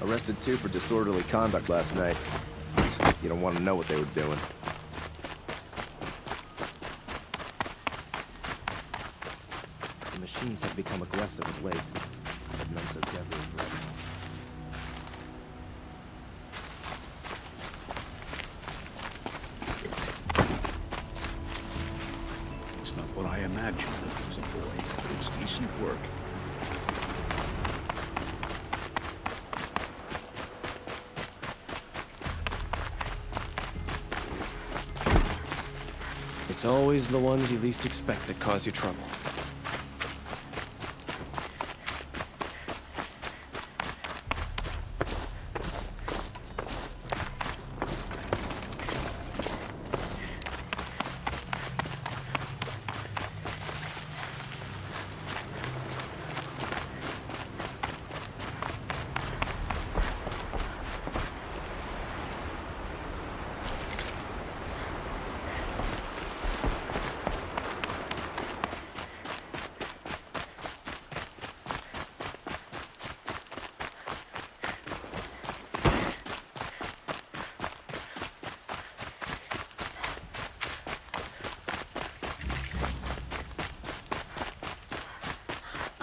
Arrested 2 for disorderly conduct last night. You don't want to know what they were doing. The machines have become aggressive of late, but none so deadly as red. It's not what I imagined when I was a boy, but it's decent work. It's always the ones you least expect that cause you trouble.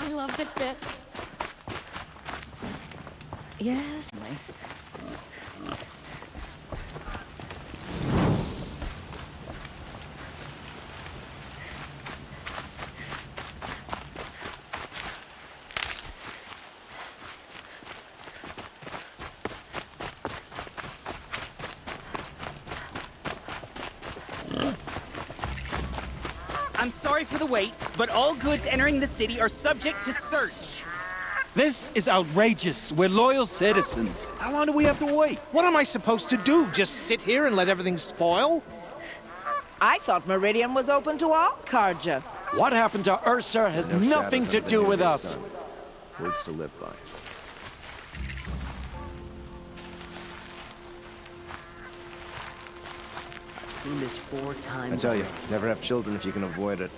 I love this bit. Yes. I'm sorry for the wait, but all goods entering the city are subject to search. This is outrageous. We're loyal citizens. How long do we have to wait? What am I supposed to do? Just sit here and let everything spoil? I thought Meridian was open to all Carja. What happened to Ursa has No nothing shadows to under the do new with day us. sun. Words to live by. I've seen this 4 times. I tell you, never have children if you can avoid it.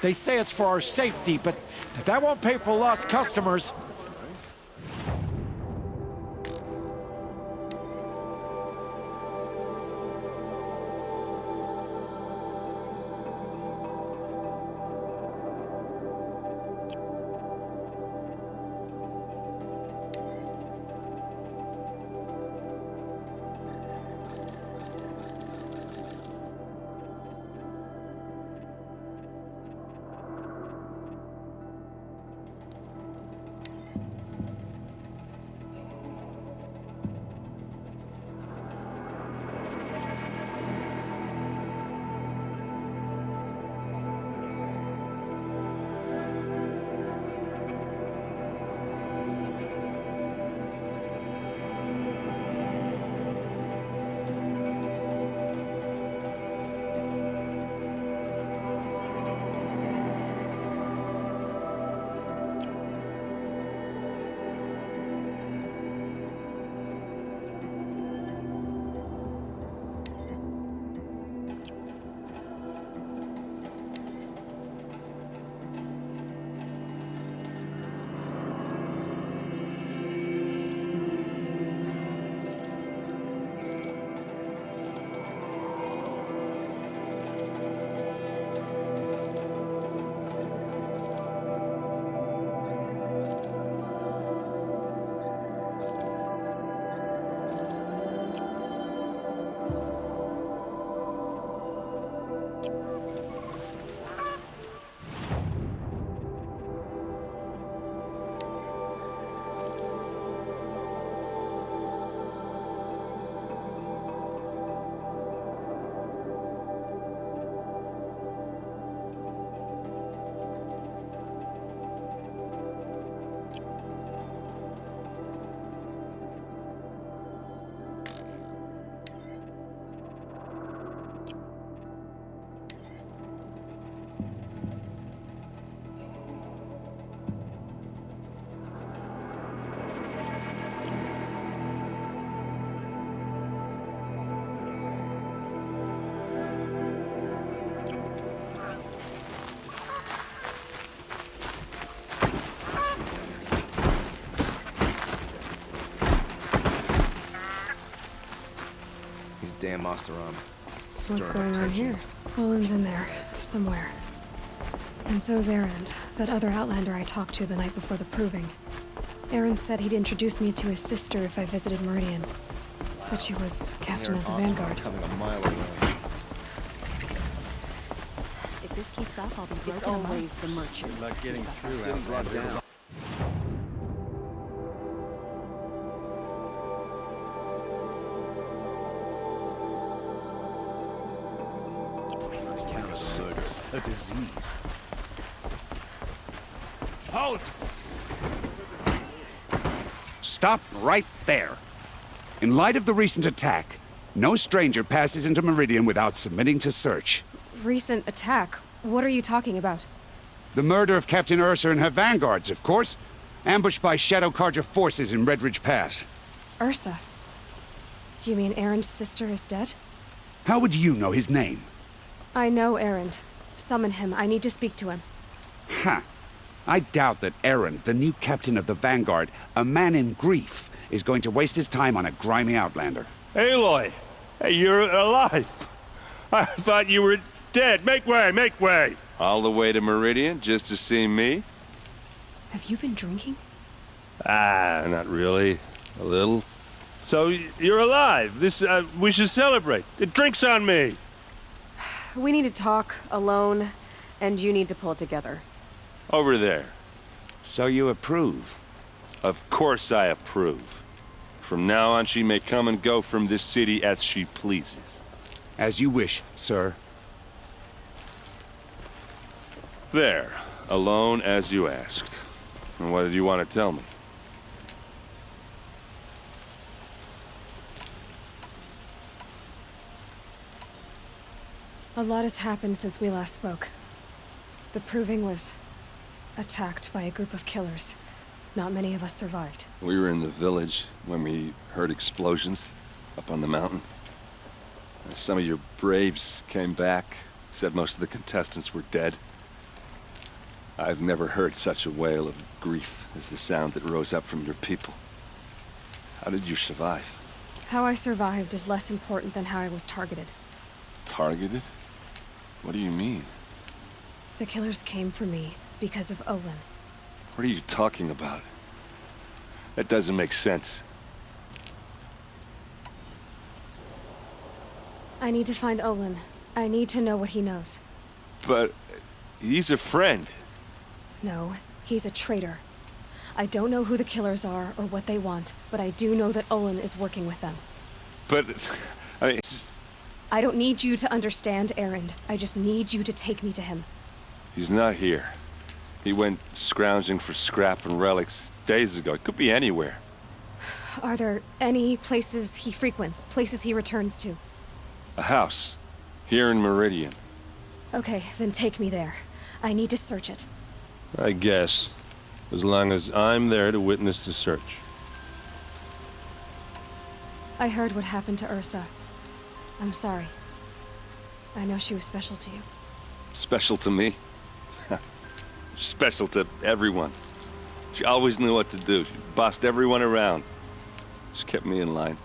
They say it's for our safety, but that won't pay for lost customers. damn Oseram. What's going on here? Olin's in there, somewhere. And so's Erend, that other Outlander I talked to the night before the proving. Erend said he'd introduce me to his sister if I visited Meridian. Said she was captain of the Vanguard. Coming a mile away. If this keeps up, I'll be broken It's a month. always the merchants. Not getting through City's locked down. A disease. Halt! Stop right there. In light of the recent attack, no stranger passes into Meridian without submitting to search. Recent attack? What are you talking about? The murder of Captain Ursa and her vanguards, of course. Ambushed by Shadow Carja forces in Redridge Pass. Ursa? You mean Erend's sister is dead? How would you know his name? I know Erend. Summon him. I need to speak to him. Ha! I doubt that Erend, the new captain of the Vanguard, a man in grief, is going to waste his time on a grimy outlander. Aloy! Hey, you're alive! I thought you were dead. Make way, make way! All the way to Meridian just to see me? Have you been drinking? Ah, not really. A little. So, you're alive. We should celebrate. Drinks on me! We need to talk, alone, and you need to pull it together. Over there. So you approve? Of course I approve. From now on, she may come and go from this city as she pleases. As you wish, sir. There. Alone as you asked. And what did you want to tell me? A lot has happened since we last spoke. The Proving was attacked by a group of killers. Not many of us survived. We were in the village when we heard explosions up on the mountain. Some of your braves came back, said most of the contestants were dead. I've never heard such a wail of grief as the sound that rose up from your people. How did you survive? How I survived is less important than how I was targeted. Targeted? What do you mean? The killers came for me because of Olin. What are you talking about? That doesn't make sense. I need to find Olin. I need to know what he knows. But he's a friend. No, he's a traitor. I don't know who the killers are or what they want, but I do know that Olin is working with them. But, I mean... I don't need you to understand, Erend. I just need you to take me to him. He's not here. He went scrounging for scrap and relics days ago. It could be anywhere. Are there any places he frequents, places he returns to? A house. Here in Meridian. Okay, then take me there. I need to search it. I guess. As long as I'm there to witness the search. I heard what happened to Ursa. I'm sorry. I know she was special to you. Special to me? Special to everyone. She always knew what to do. She bossed everyone around. She kept me in line.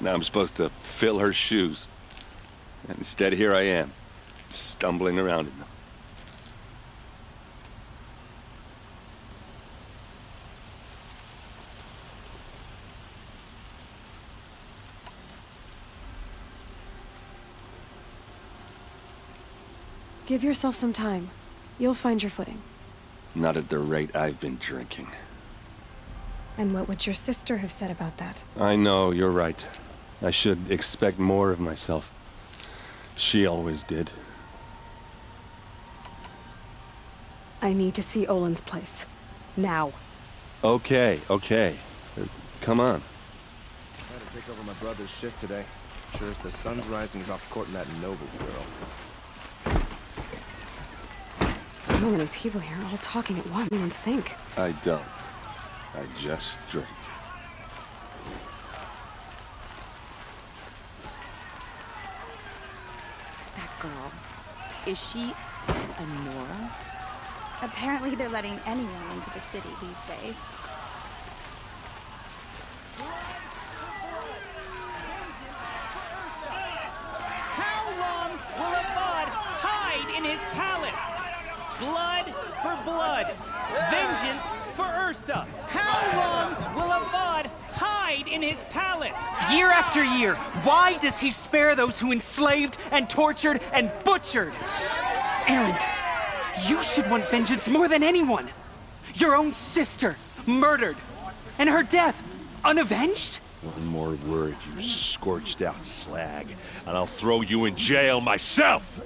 Now I'm supposed to fill her shoes. And instead, here I am, stumbling around in them. Give yourself some time. You'll find your footing. Not at the rate I've been drinking. And what would your sister have said about that? I know, you're right. I should expect more of myself. She always did. I need to see Olin's place. Now. Okay. Come on. I had to take over my brother's shift today. Sure as the sun's rising, he's off courting that Noble girl. So many people here, all talking at once. I don't think. I don't. I just drink. That girl. Is she a Nora? Apparently they're letting anyone into the city these days. his palace. Blood for blood. Vengeance for Ursa. How long will Avad hide in his palace? Year after year, why does he spare those who enslaved and tortured and butchered? Erend, you should want vengeance more than anyone. Your own sister, murdered, and her death, unavenged? One more word, you scorched out slag, and I'll throw you in jail myself!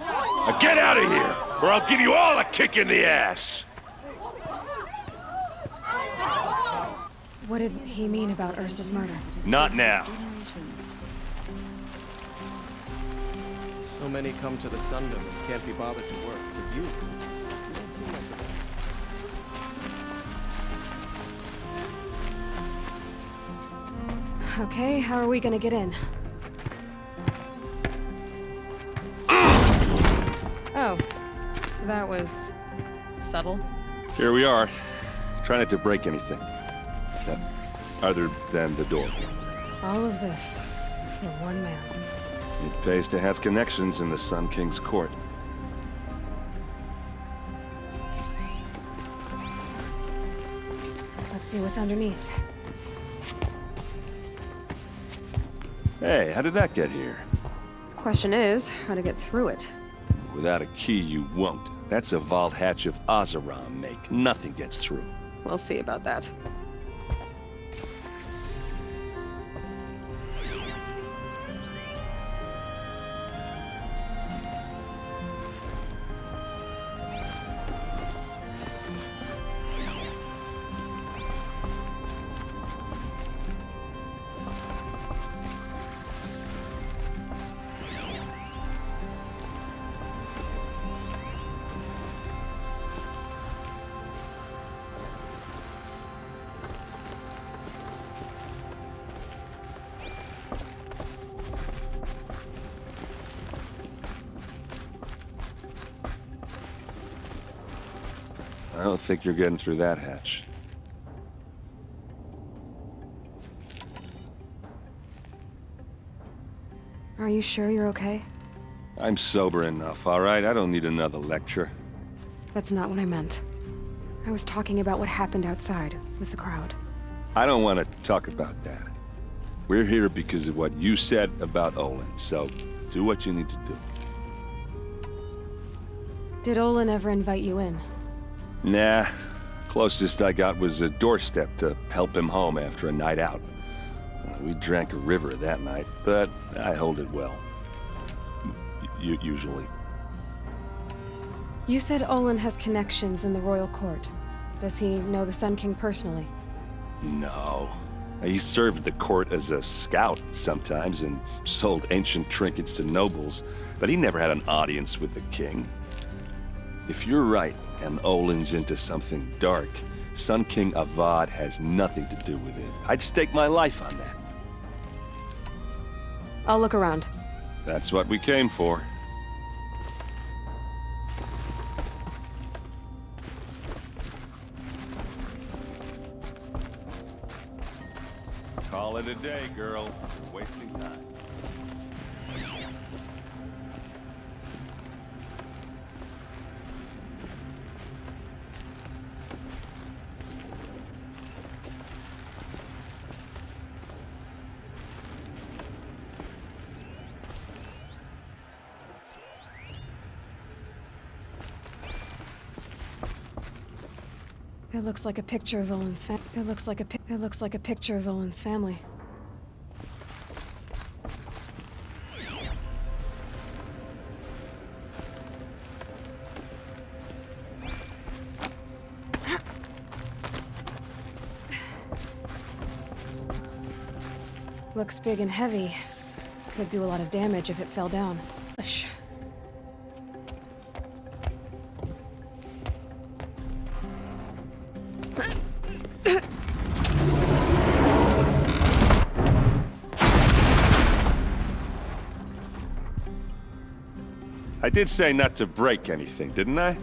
Now get out of here, or I'll give you all a kick in the ass! What did he mean about Ursa's murder? Not now. So many come to the Sundom and can't be bothered to work. But you don't seem like the best. Okay, how are we gonna get in? Oh, that was subtle. Here we are. Try not to break anything. Other than the door. All of this for one man. It pays to have connections in the Sun King's court. Let's see what's underneath. Hey, how did that get here? Question is, how to get through it. Without a key, you won't. That's a vault hatch of Oseram make. Nothing gets through. We'll see about that. I don't think you're getting through that hatch. Are you sure you're okay? I'm sober enough, all right? I don't need another lecture. That's not what I meant. I was talking about what happened outside with the crowd. I don't want to talk about that. We're here because of what you said about Olin, so do what you need to do. Did Olin ever invite you in? Nah. Closest I got was a doorstep to help him home after a night out. We drank a river that night, but I hold it well. Usually. You said Olin has connections in the royal court. Does he know the Sun King personally? No. He served the court as a scout sometimes and sold ancient trinkets to nobles, but he never had an audience with the king. If you're right, and Olin's into something dark, Sun King Avad has nothing to do with it. I'd stake my life on that. I'll look around. That's what we came for. Call it a day, girl. You're wasting time. It looks like a picture of Olin's It looks like a picture of Olin's family. Looks big and heavy. Could do a lot of damage if it fell down. Push. I did say not to break anything, didn't I?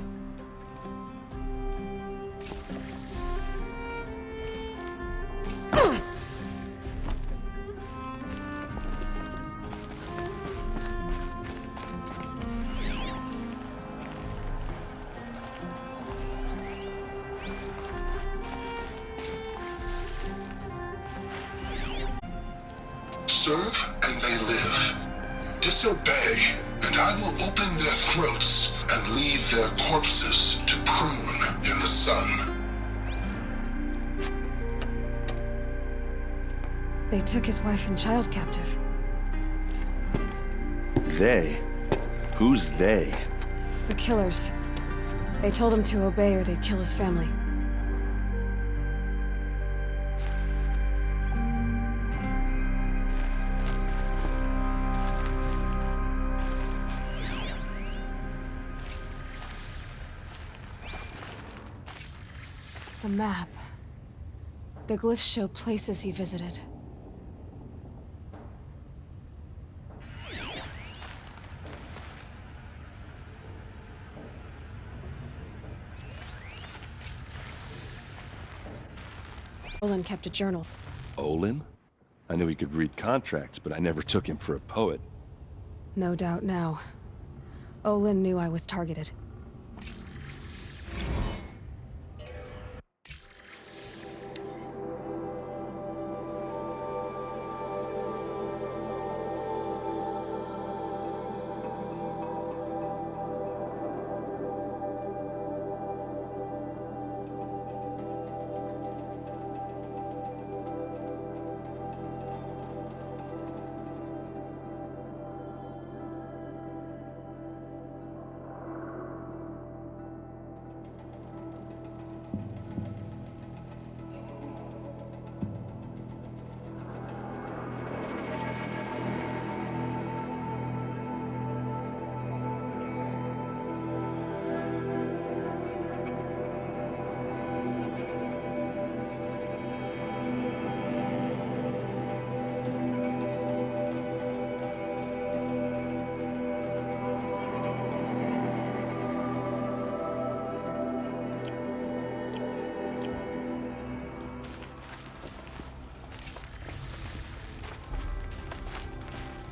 serve and they live. Disobey, and I will open their throats and leave their corpses to prune in the sun. They took his wife and child captive. They? Who's they? The killers. They told him to obey or they'd kill his family. The map. The glyphs show places he visited. Olin kept a journal. Olin? I knew he could read contracts, but I never took him for a poet. No doubt now. Olin knew I was targeted.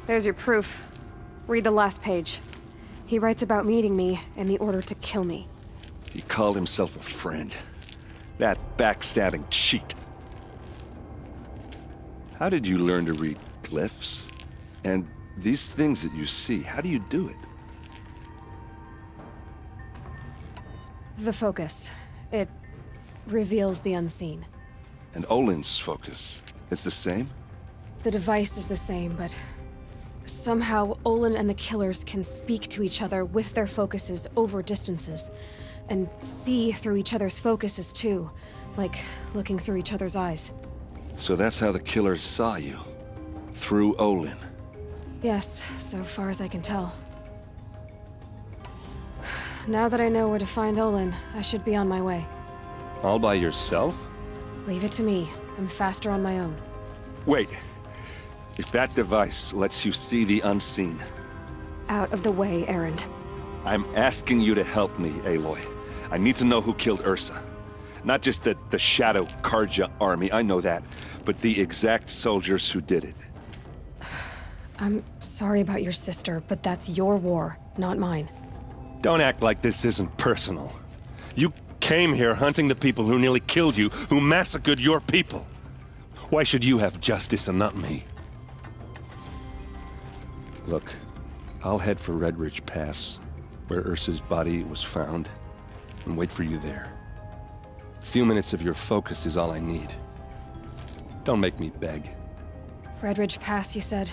There's your proof. Read the last page. He writes about meeting me and the order to kill me. He called himself a friend. That backstabbing cheat. How did you learn to read glyphs? And these things that you see, how do you do it? The focus. It reveals the unseen. And Olin's focus, it's the same? The device is the same, but somehow Olin and the killers can speak to each other with their focuses over distances, and see through each other's focuses too, like looking through each other's eyes. So that's how the killers saw you? Through Olin? Yes, so far as I can tell. Now that I know where to find Olin, I should be on my way. All by yourself? Leave it to me. I'm faster on my own. Wait. If that device lets you see the unseen... Out of the way, Erend. I'm asking you to help me, Aloy. I need to know who killed Ursa. Not just the Shadow Karja army, I know that, but the exact soldiers who did it. I'm sorry about your sister, but that's your war, not mine. Don't act like this isn't personal. You came here hunting the people who nearly killed you, who massacred your people. Why should you have justice and not me? Look, I'll head for Red Ridge Pass, where Ursa's body was found, and wait for you there. A few minutes of your focus is all I need. Don't make me beg. Red Ridge Pass, you said?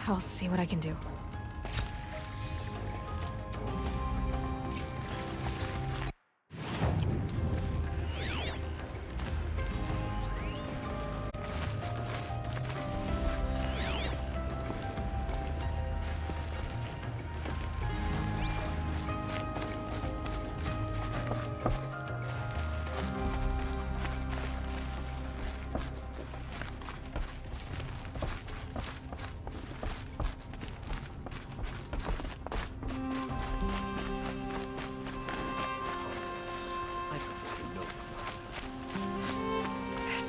I'll see what I can do.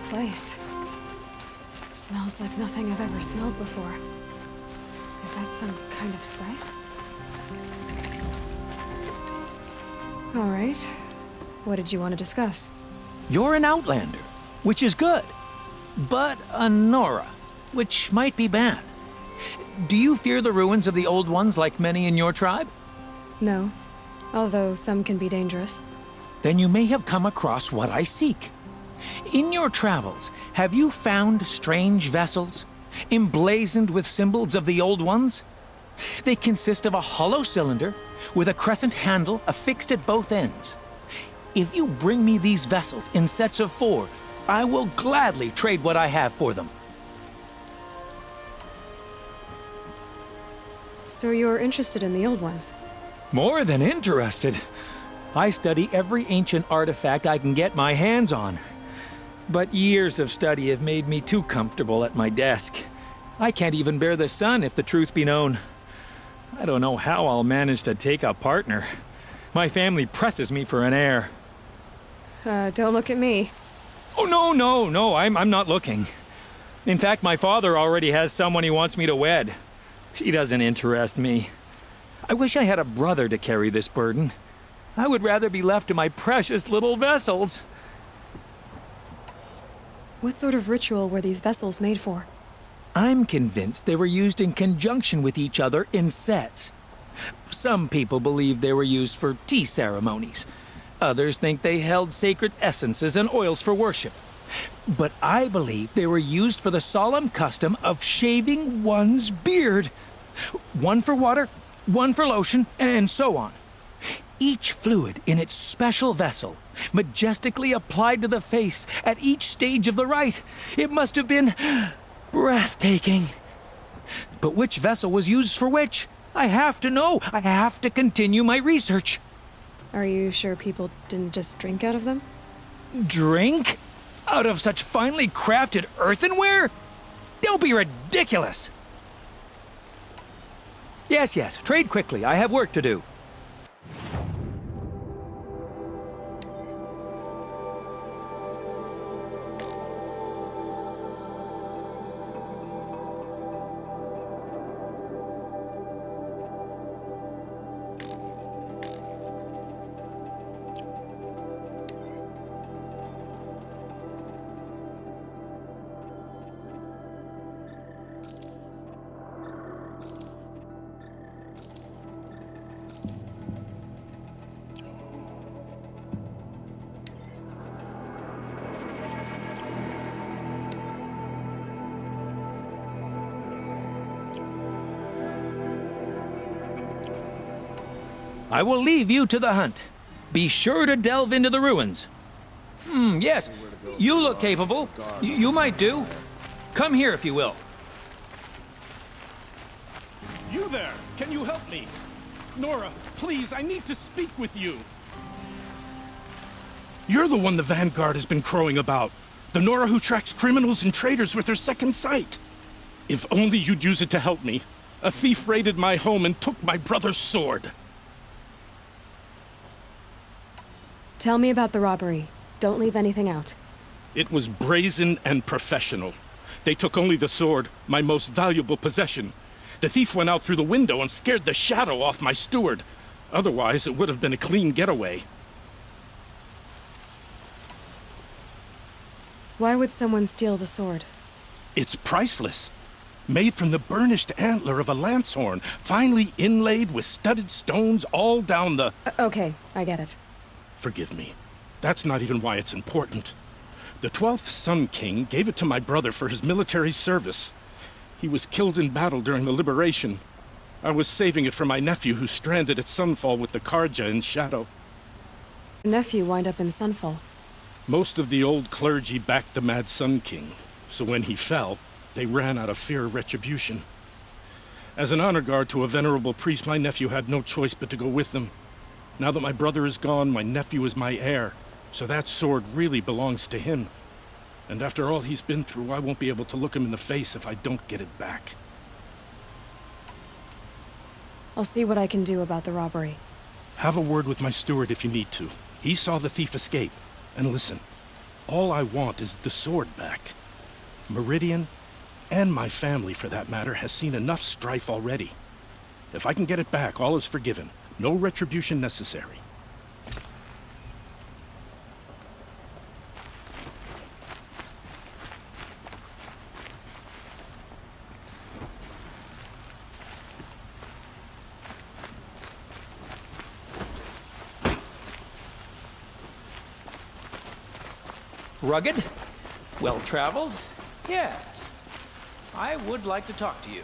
Place. Smells like nothing I've ever smelled before. Is that some kind of spice? All right. What did you want to discuss? You're an Outlander, which is good. But a Nora. which might be bad. Do you fear the ruins of the Old Ones like many in your tribe? No, although some can be dangerous. Then you may have come across what I seek. In your travels, have you found strange vessels, emblazoned with symbols of the Old Ones? They consist of a hollow cylinder with a crescent handle affixed at both ends. If you bring me these vessels in sets of 4, I will gladly trade what I have for them. So you're interested in the old ones? More than interested. I study every ancient artifact I can get my hands on. But years of study have made me too comfortable at my desk. I can't even bear the sun, if the truth be known. I don't know how I'll manage to take a partner. My family presses me for an heir. Don't look at me. Oh, no, I'm not looking. In fact, my father already has someone he wants me to wed. She doesn't interest me. I wish I had a brother to carry this burden. I would rather be left to my precious little vessels. What sort of ritual were these vessels made for? I'm convinced they were used in conjunction with each other in sets. Some people believe they were used for tea ceremonies. Others think they held sacred essences and oils for worship. But I believe they were used for the solemn custom of shaving one's beard. One for water, one for lotion, and so on. Each fluid in its special vessel, majestically applied to the face at each stage of the rite. It must have been breathtaking. But which vessel was used for which? I have to know. I have to continue my research. Are you sure people didn't just drink out of them? Drink? Out of such finely crafted earthenware? Don't be ridiculous! Yes, trade quickly. I have work to do. I will leave you to the hunt. Be sure to delve into the ruins. Yes. You look capable. You might do. Come here if you will. You there! Can you help me? Nora, please, I need to speak with you. You're the one the Vanguard has been crowing about. The Nora who tracks criminals and traitors with her second sight. If only you'd use it to help me. A thief raided my home and took my brother's sword. Tell me about the robbery. Don't leave anything out. It was brazen and professional. They took only the sword, my most valuable possession. The thief went out through the window and scared the shadow off my steward. Otherwise, it would have been a clean getaway. Why would someone steal the sword? It's priceless. Made from the burnished antler of a lancehorn, finely inlaid with studded stones all down the... Okay, I get it. Forgive me. That's not even why it's important. The 12th Sun King gave it to my brother for his military service. He was killed in battle during the liberation. I was saving it for my nephew who's stranded at Sunfall with the Karja in Shadow. Your nephew wind up in Sunfall. Most of the old clergy backed the Mad Sun King, so when he fell, they ran out of fear of retribution. As an honor guard to a venerable priest, my nephew had no choice but to go with them. Now that my brother is gone, my nephew is my heir, so that sword really belongs to him. And after all he's been through, I won't be able to look him in the face if I don't get it back. I'll see what I can do about the robbery. Have a word with my steward if you need to. He saw the thief escape. And listen, all I want is the sword back. Meridian, and my family for that matter, has seen enough strife already. If I can get it back, all is forgiven. No retribution necessary. Rugged? Well-traveled? Yes. I would like to talk to you.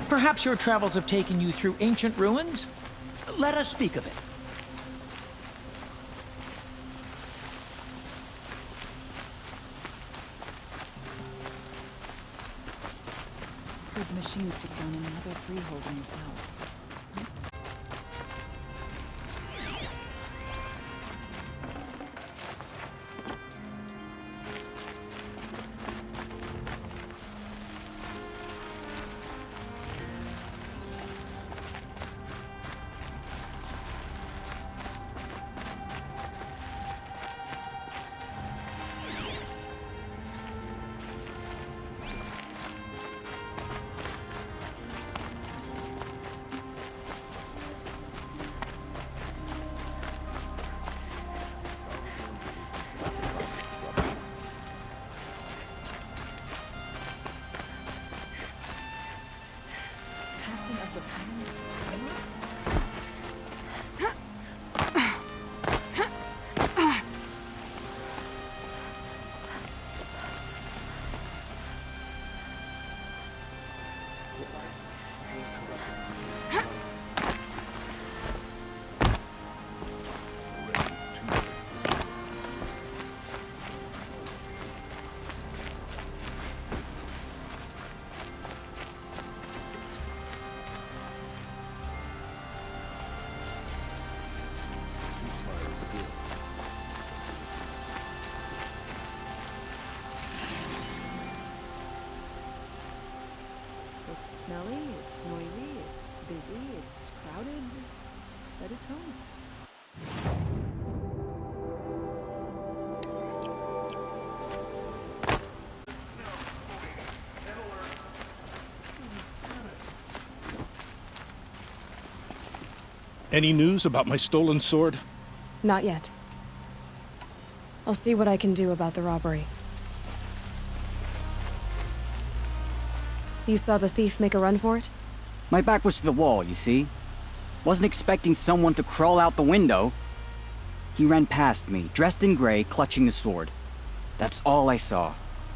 Perhaps your travels have taken you through ancient ruins? Let us speak of it. Heard the machines took down another freehold in the south. It's smelly, it's noisy, it's busy, it's crowded, but it's home. Any news about my stolen sword? Not yet. I'll see what I can do about the robbery. You saw the thief make a run for it? My back was to the wall, you see. Wasn't expecting someone to crawl out the window. He ran past me, dressed in gray, clutching the sword. That's all I saw.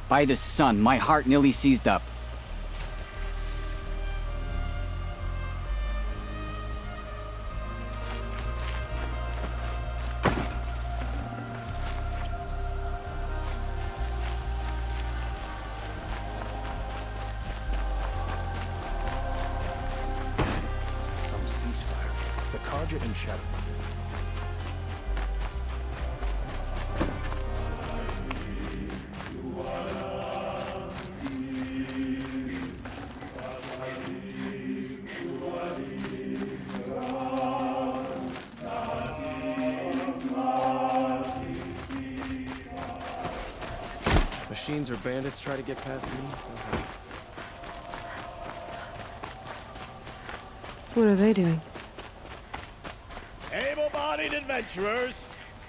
By the sun, my heart nearly seized up. Some ceasefire. The Carja and Shadow. Machines or bandits try to get past me? Okay. What are they doing? Able-bodied adventurers,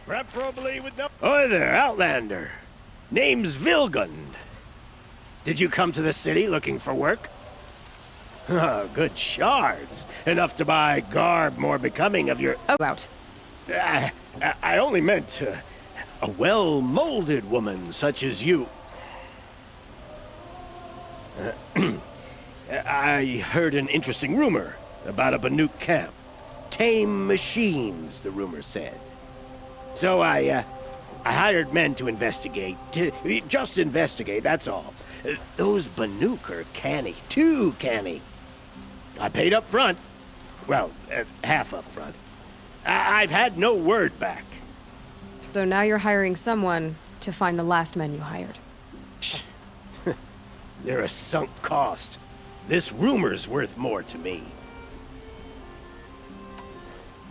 preferably with no— Oi there, Outlander. Name's Vilgund. Did you come to the city looking for work? Oh, good shards. Enough to buy garb more becoming of your— Oh, out. I only meant a well-molded woman such as you. I heard an interesting rumor about a Banuk camp. Tame machines, the rumor said. So I hired men to investigate. Just investigate, that's all. Those Banuk are canny, too canny. I paid up front. Well, half up front. I've had no word back. So now you're hiring someone to find the last men you hired. They're a sunk cost. This rumor's worth more to me.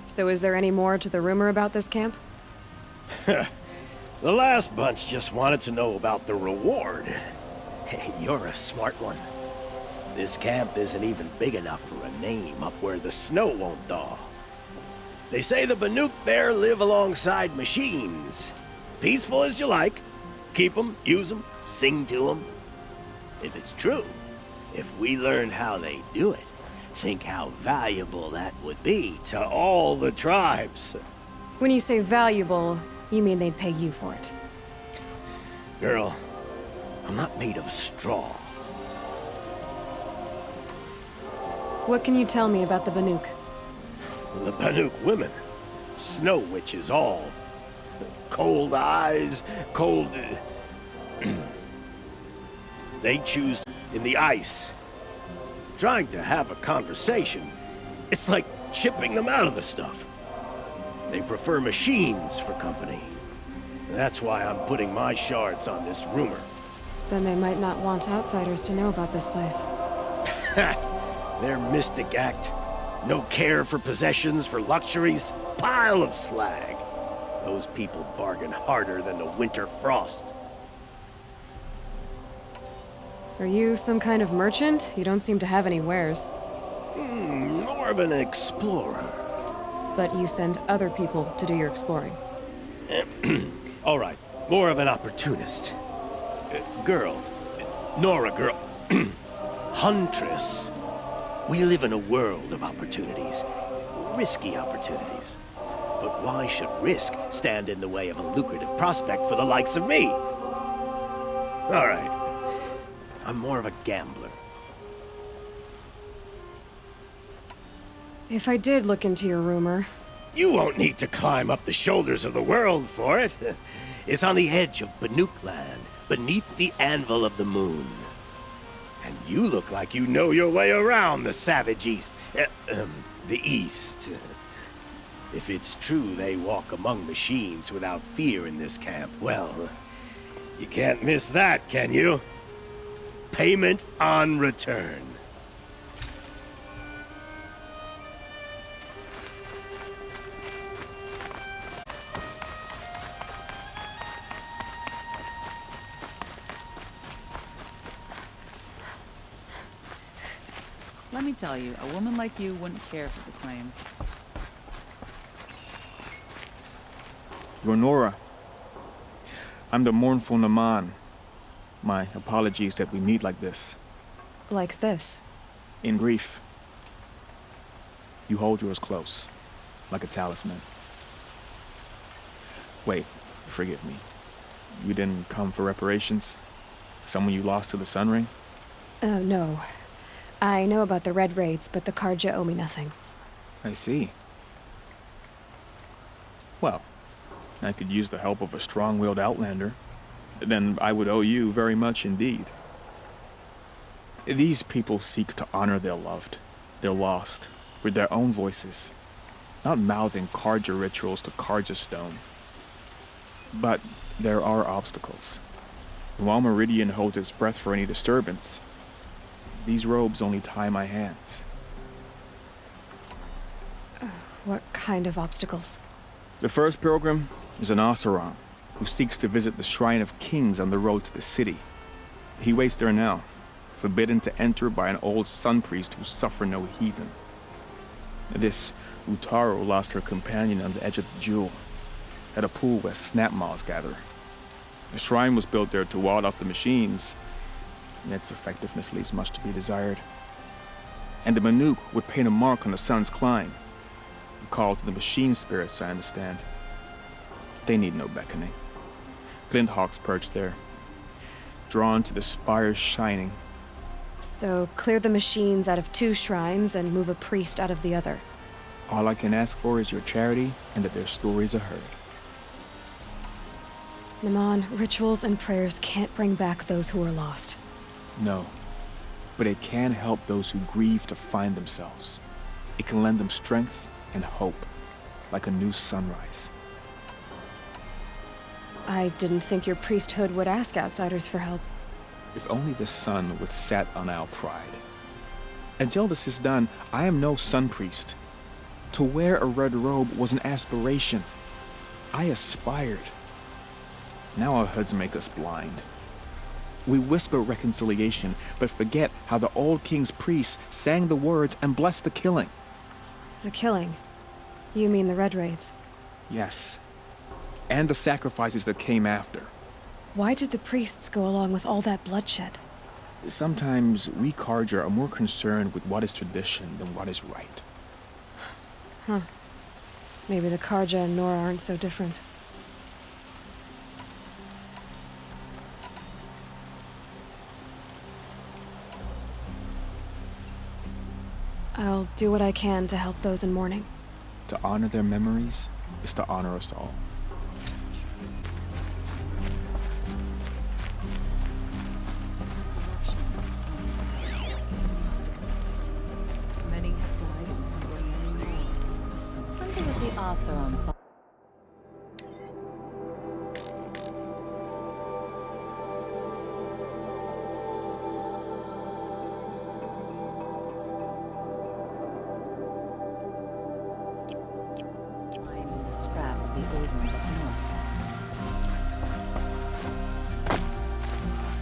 So is there any more to the rumor about this camp? The last bunch just wanted to know about the reward. Hey, you're a smart one. This camp isn't even big enough for a name up where the snow won't thaw. They say the Banuk there live alongside machines. Peaceful as you like. Keep them, use them, sing to them. if it's true, if we learned how they do it, think how valuable that would be to all the tribes. When you say valuable, you mean they'd pay you for it. Girl, I'm not made of straw. What can you tell me about the Banuk? The Banuk women, snow witches all. Cold eyes, cold... They choose in the ice. Trying to have a conversation, it's like chipping them out of the stuff. They prefer machines for company. That's why I'm putting my shards on this rumor. Then they might not want outsiders to know about this place. Their mystic act. No care for possessions, for luxuries. Pile of slag. Those people bargain harder than the winter frost. Are you some kind of merchant? You don't seem to have any wares. More of an explorer. But you send other people to do your exploring. All right, more of an opportunist. Girl. Nora, girl. Huntress. We live in a world of opportunities. Risky opportunities. But why should risk stand in the way of a lucrative prospect for the likes of me? All right. I'm more of a gambler. If I did look into your rumor... You won't need to climb up the shoulders of the world for it. It's on the edge of Banuk land, beneath the anvil of the moon. And you look like you know your way around the savage east. The east. If it's true they walk among machines without fear in this camp, well, you can't miss that, can you? Payment on return. Let me tell you, a woman like you wouldn't care for the claim. You're Nora. I'm the mournful Naman. My apologies that we meet like this. Like this? In grief. You hold yours close, like a talisman. Wait, forgive me. You didn't come for reparations? Someone you lost to the Sun Ring? No. I know about the Red Raids, but the Carja owe me nothing. I see. Well, I could use the help of a strong-willed outlander. Then I would owe you very much indeed. These people seek to honor their loved, their lost, with their own voices, not mouthing Carja rituals to Carja stone. But there are obstacles. While Meridian holds its breath for any disturbance, these robes only tie my hands. What kind of obstacles? The first pilgrim is an Oseram, who seeks to visit the Shrine of Kings on the road to the city. He waits there now, forbidden to enter by an old sun priest who suffer no heathen. This Utaru lost her companion on the edge of the Jewel, at a pool where snap moths gather. The shrine was built there to ward off the machines, and its effectiveness leaves much to be desired. And the Banuk would paint a mark on the sun's climb, a call to the machine spirits, I understand. They need no beckoning. Glinthawks perch there, drawn to the spires shining. So, clear the machines out of 2 shrines and move a priest out of the other. All I can ask for is your charity and that their stories are heard. Naman, rituals and prayers can't bring back those who are lost. No, but it can help those who grieve to find themselves. It can lend them strength and hope, like a new sunrise. I didn't think your priesthood would ask outsiders for help. If only the sun would set on our pride. Until this is done, I am no sun priest. To wear a red robe was an aspiration. I aspired. Now our hoods make us blind. We whisper reconciliation, but forget how the old king's priests sang the words and blessed the killing. The killing? You mean the Red Raids? Yes. And the sacrifices that came after. Why did the priests go along with all that bloodshed? Sometimes we Carja are more concerned with what is tradition than what is right. Huh. Maybe the Karja and Nora aren't so different. I'll do what I can to help those in mourning. To honor their memories is to honor us all. Many have died and so will many more. Something of the Asaran. Finding the scrap of the old one up north.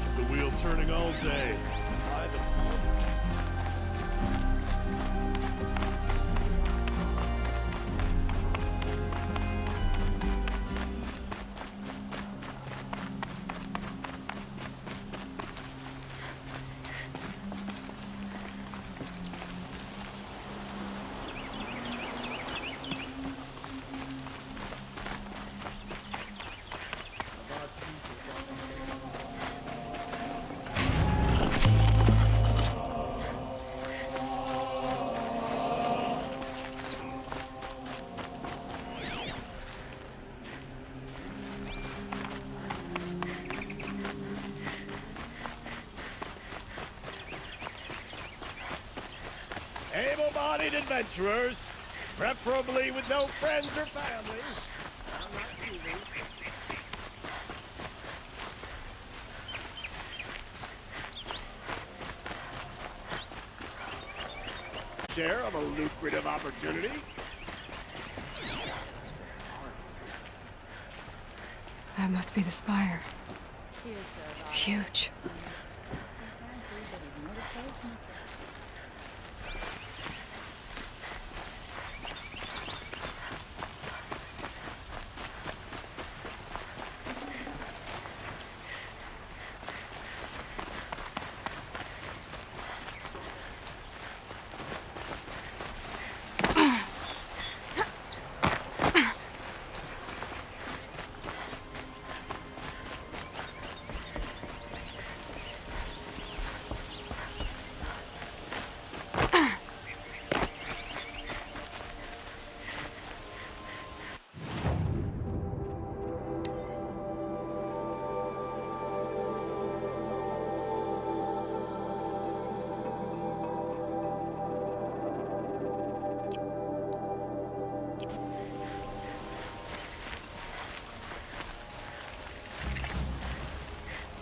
Kept the wheel turning all day. By the able-bodied adventurers, preferably with no friends or family. I'm not choosing. Share of a lucrative opportunity. That must be the spire. It's huge.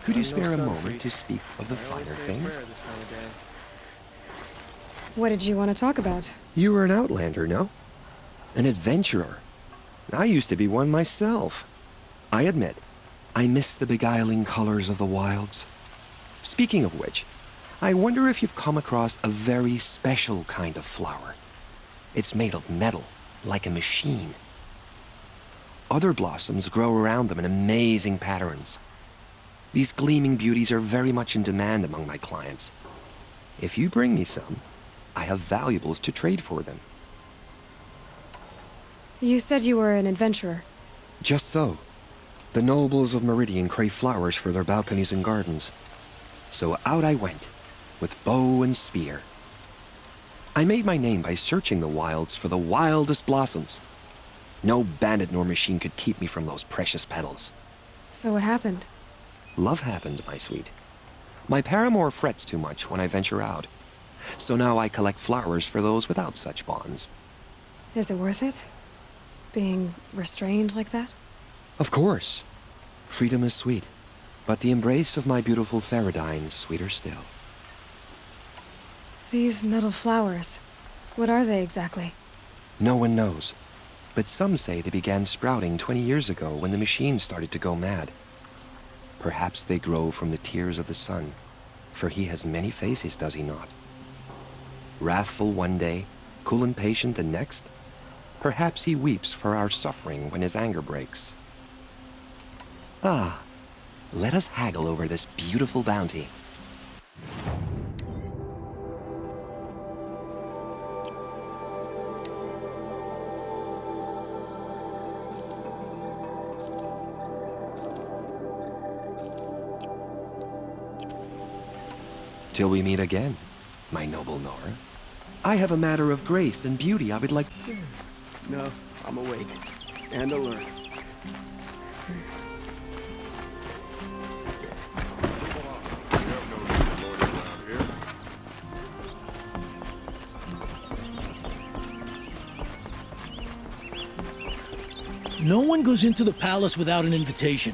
Could you spare a moment to speak of the finer things? What did you want to talk about? You were an outlander, no? An adventurer. I used to be one myself. I admit, I miss the beguiling colors of the wilds. Speaking of which, I wonder if you've come across a very special kind of flower. It's made of metal, like a machine. Other blossoms grow around them in amazing patterns. These gleaming beauties are very much in demand among my clients. If you bring me some, I have valuables to trade for them. You said you were an adventurer. Just so. The nobles of Meridian crave flowers for their balconies and gardens. So out I went, with bow and spear. I made my name by searching the wilds for the wildest blossoms. No bandit nor machine could keep me from those precious petals. So what happened? Love happened, my sweet. My paramour frets too much when I venture out. So now I collect flowers for those without such bonds. Is it worth it? Being restrained like that? Of course. Freedom is sweet, but the embrace of my beautiful Theradine sweeter still. These metal flowers, what are they exactly? No one knows, but some say they began sprouting 20 years ago when the machines started to go mad. Perhaps they grow from the tears of the sun, for he has many faces, does he not? Wrathful one day, cool and patient the next. Perhaps he weeps for our suffering when his anger breaks. Ah, let us haggle over this beautiful bounty. Till we meet again, my noble Nora. I have a matter of grace and beauty I would like... No, I'm awake. And alert. No one goes into the palace without an invitation.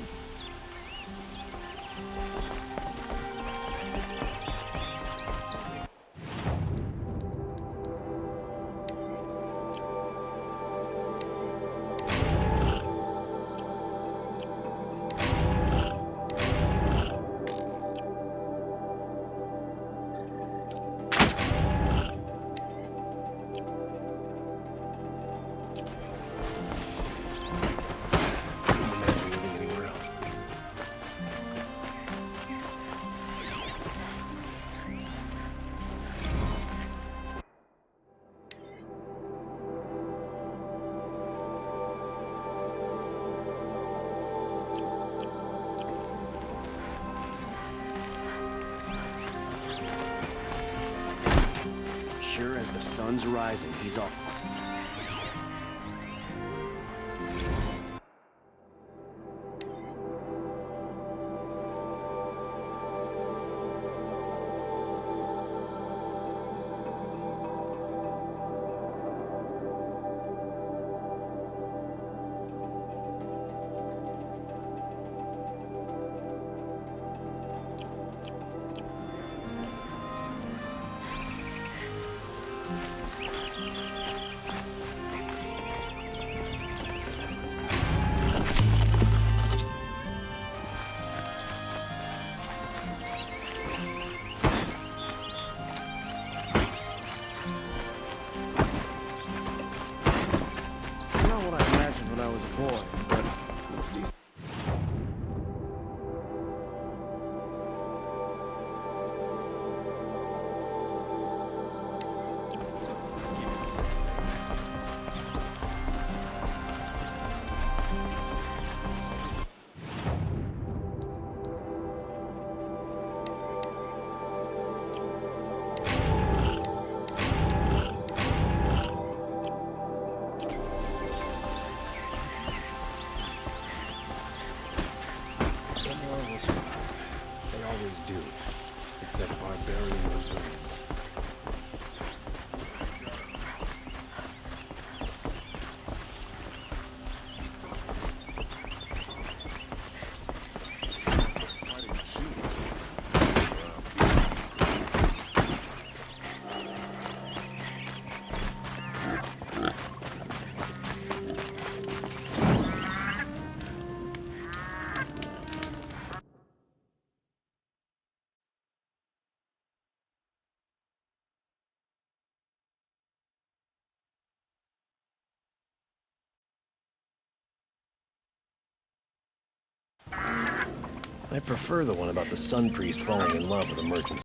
Sure as the sun's rising, he's off. When I was a boy, but it's decent. They always do. It's that barbarian resurgence. I prefer the one about the Sun Priest falling in love with a merchant